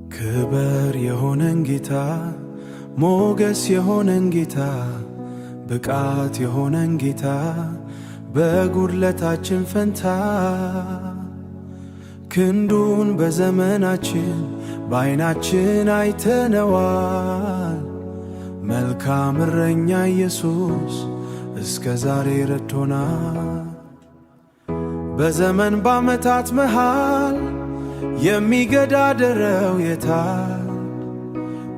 ክብር የሆነን ጌታ ሞገስ የሆነን ጌታ ብቃት የሆነን ጌታ በጉድለታችን ፈንታ ክንዱን በዘመናችን በዓይናችን አይተነዋል። መልካም እረኛ ኢየሱስ እስከ ዛሬ ረድቶናል። በዘመን በዓመታት መሃል የሚገዳደረው የታል?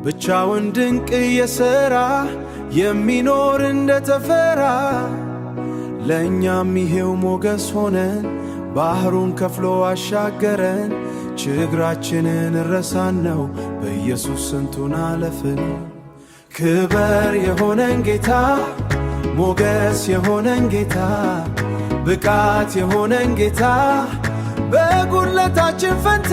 ብቻውን ድንቅ እየሠራ የሚኖር እንደ ተፈራ ለእኛም ይሄው ሞገስ ሆነን ባሕሩን ከፍሎ አሻገረን። ችግራችንን ረሳን ነው በኢየሱስ ስንቱን አለፍን። ክብር የሆነን ጌታ ሞገስ የሆነን ጌታ ብቃት የሆነን ጌታ በጉድለታችን ፈንታ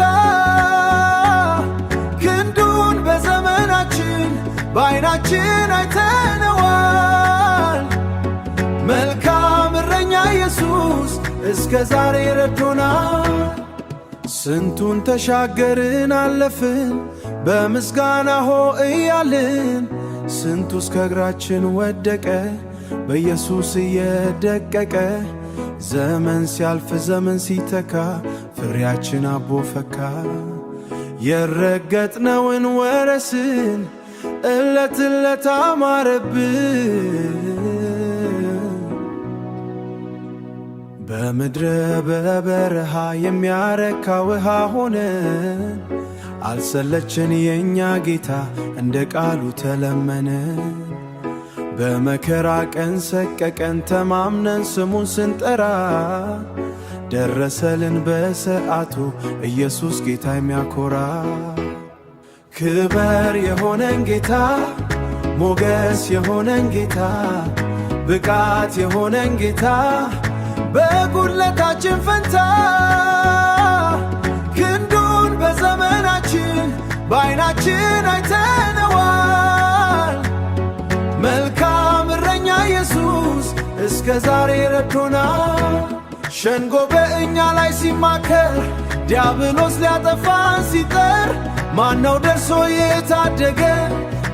ክንዱን በዘመናችን በዓይናችን አይተነዋል። መልካም እረኛ ኢየሱስ እስከ ዛሬ ረድቶናል። ስንቱን ተሻገርን አለፍን በምስጋና ሆ እያልን ስንቱ እስከ እግራችን ወደቀ በኢየሱስ እየደቀቀ ዘመን ሲያልፍ ዘመን ሲተካ ፍሬያችን አቦ ፈካ። የረገጥነውን ወረስን እለት እለት አማረብን። በምድረ በበረሃ የሚያረካ ውሃ ሆነን አልሰለችን የእኛ ጌታ እንደ ቃሉ ተለመነን። በመከራ ቀን ሰቀቀን ተማምነን ስሙን ስንጠራ ደረሰልን በሰዓቱ ኢየሱስ ጌታ የሚያኮራ። ክብር የሆነን ጌታ ሞገስ የሆነን ጌታ ብቃት የሆነን ጌታ በጉድለታችን ፈንታ ክንዱን በዘመናችን በዓይናችን አይተነዋል። መልካም እረኛ ኢየሱስ እስከ ዛሬ ረድቶናል። ሸንጎ በእኛ ላይ ሲማከር ዲያብሎስ ሊያጠፋን ሲጠር ማነው ደርሶ የታደገን?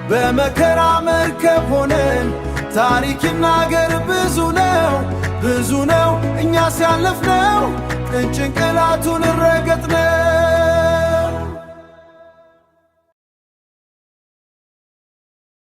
በመከራ መርከብ ሆነን ታሪክ ይናገር ብዙ ነው ብዙ ነው እኛ ሲያለፍነው ጭንቅላቱን ረገጥነው።